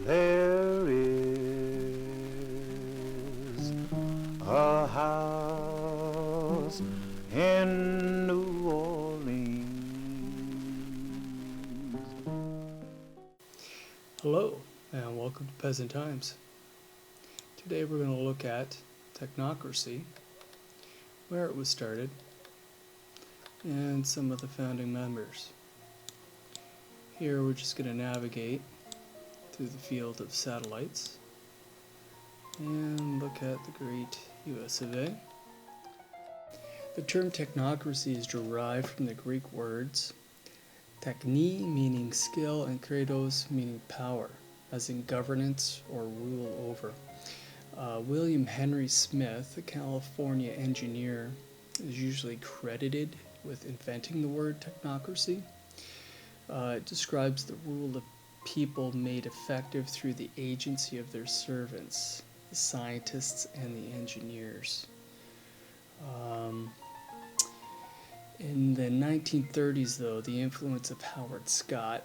There is a house in New Orleans. Hello, and welcome to Peasant Times. Today we're going to look at Technocracy, where it was started, and some of the founding members. Here we're just going to navigate through the field of satellites and look at the great US of A. The term technocracy is derived from the Greek words techni, meaning skill, and kratos, meaning power, as in governance or rule over. William Henry Smith, a California engineer, is usually credited with inventing the word technocracy. It describes the rule of people made effective through the agency of their servants, the scientists and the engineers. In the 1930s, though, the influence of Howard Scott,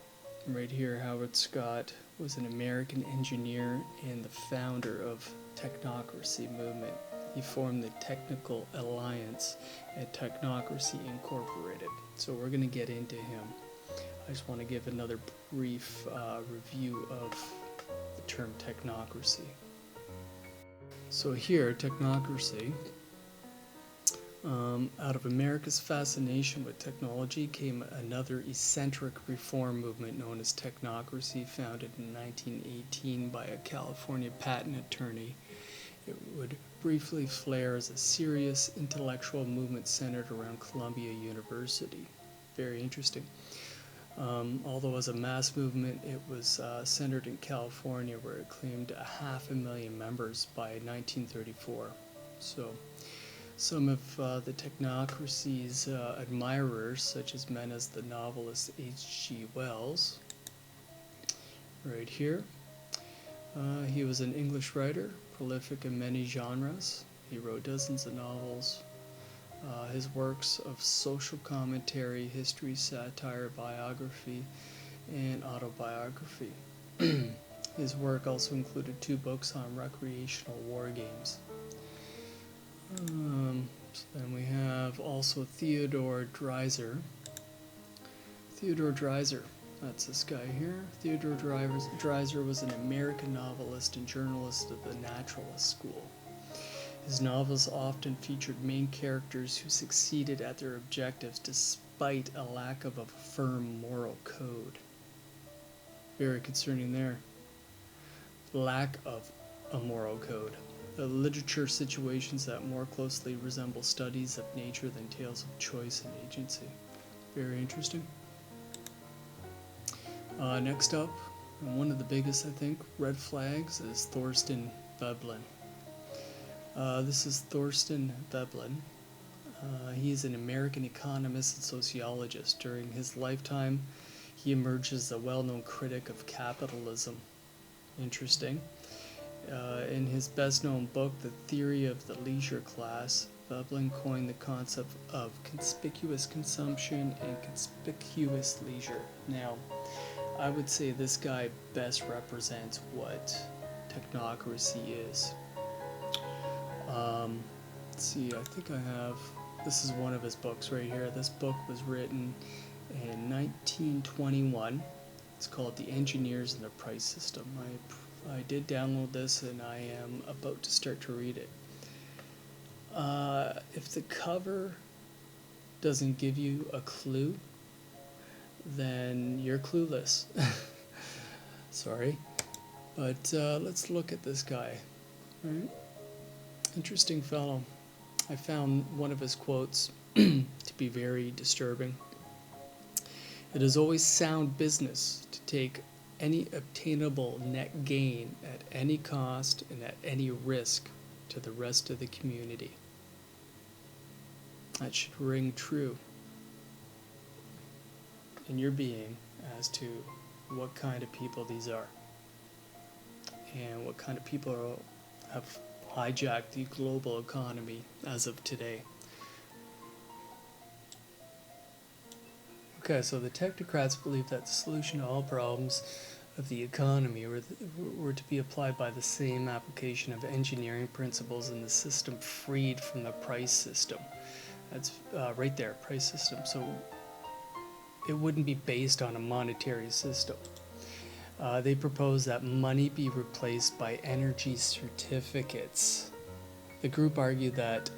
right here, Howard Scott was an American engineer and the founder of Technocracy movement. He formed the Technical Alliance at Technocracy Incorporated. So we're going to get into him. I just want to give another brief review of the term technocracy. So here, technocracy, out of America's fascination with technology came another eccentric reform movement known as technocracy, founded in 1918 by a California patent attorney. It would briefly flare as a serious intellectual movement centered around Columbia University. Very interesting. Although as a mass movement, it was centered in California, where it claimed 500,000 members by 1934. So some of the technocracy's admirers, such as men as the novelist H.G. Wells, right here. He was an English writer, prolific in many genres. He wrote dozens of novels. His works of social commentary, history, satire, biography, and autobiography. His work also included 2 books on recreational war games. So then we have also Theodore Dreiser. Theodore Dreiser, that's this guy here. Theodore Dreiser was an American novelist and journalist of the Naturalist School. His novels often featured main characters who succeeded at their objectives despite a lack of a firm moral code. Very concerning there. Lack of a moral code. The literature situations that more closely resemble studies of nature than tales of choice and agency. Very interesting. Next up, and one of the biggest, I think, red flags is Thorstein Veblen. This is Thorstein Veblen. He is an American economist and sociologist. During his lifetime, he emerged as a well-known critic of capitalism. Interesting. In his best-known book, The Theory of the Leisure Class, Veblen coined the concept of conspicuous consumption and conspicuous leisure. Now, I would say this guy best represents what technocracy is. Let's see, I think I have, this is one of his books right here. This book was written in 1921. It's called The Engineers and the Price System. I did download this and I am about to start to read it. If the cover doesn't give you a clue, then you're clueless. Sorry. But let's look at this guy. All right. Interesting fellow. I found one of his quotes to be very disturbing. It is always sound business to take any obtainable net gain at any cost and at any risk to the rest of the community. That should ring true in your being as to what kind of people these are and what kind of people have hijacked the global economy as of today. Okay, so the technocrats believe that the solution to all problems of the economy were to be applied by the same application of engineering principles in the system freed from the price system. That's right there, price system. So it wouldn't be based on a monetary system. They propose that money be replaced by energy certificates. The group argued that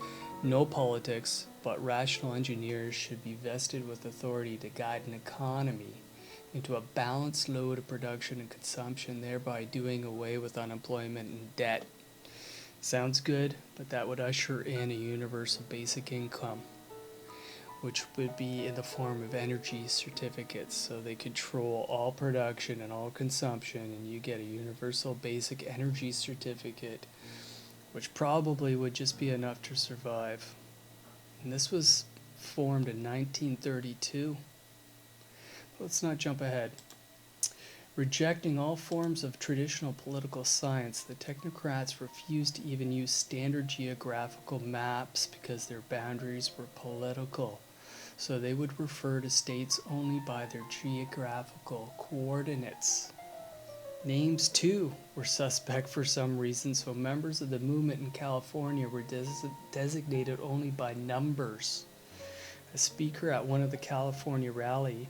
no politics but rational engineers should be vested with authority to guide an economy into a balanced load of production and consumption, thereby doing away with unemployment and debt. Sounds good, but that would usher in a universal basic income, which would be in the form of energy certificates. So they control all production and all consumption, and you get a universal basic energy certificate, which probably would just be enough to survive. And this was formed in 1932. Let's not jump ahead. Rejecting all forms of traditional political science, the technocrats refused to even use standard geographical maps because their boundaries were political. So they would refer to states only by their geographical coordinates. Names, too, were suspect for some reason, so members of the movement in California were designated only by numbers. A speaker at one of the California rally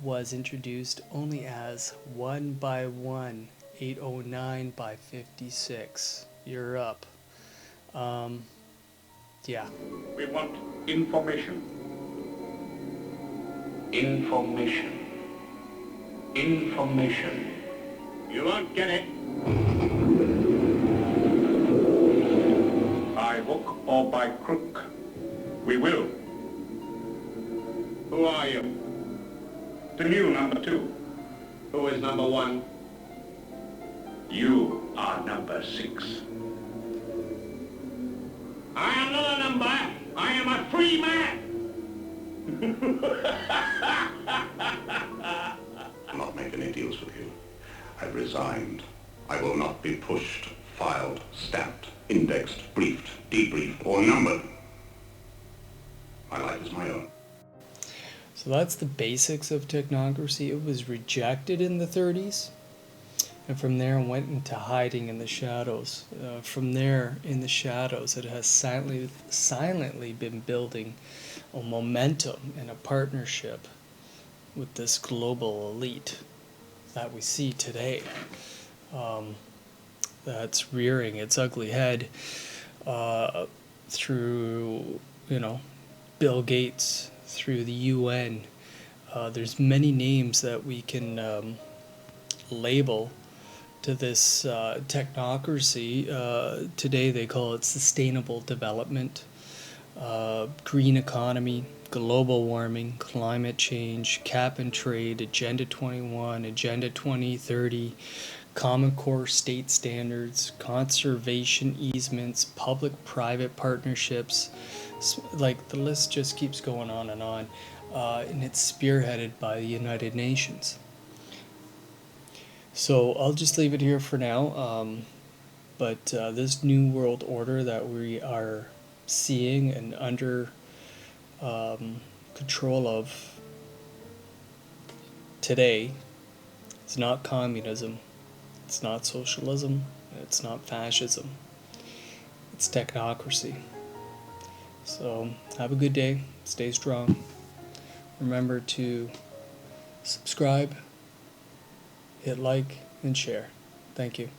was introduced only as 1 by 1, 809 by 56. You're up. Yeah. We want information. Information. Information. You won't get it. By hook or by crook, we will. Who are you? The new number 2. Who is number 1? You are number 6. I am not a number. I am a free man. I'll not make any deals with you. I've resigned. I will not be pushed, filed, stamped, indexed, briefed, debriefed, or numbered. My life is my own. So that's the basics of technocracy. It was rejected in the 30s, and from there went into hiding in the shadows. From there, in the shadows, it has silently been building a momentum and a partnership with this global elite that we see today. That's rearing its ugly head through, Bill Gates, through the UN. There's many names that we can label to this technocracy. Today they call it sustainable development, green economy, global warming, climate change, cap and trade, Agenda 21, Agenda 2030, Common Core state standards, conservation easements, public-private partnerships. Like, the list just keeps going on, and it's spearheaded by the United Nations. So I'll just leave it here for now, but this new world order that we are seeing and under control of today, it's not communism, it's not socialism, it's not fascism, it's technocracy. So have a good day, stay strong, remember to subscribe, hit like, and share. Thank you.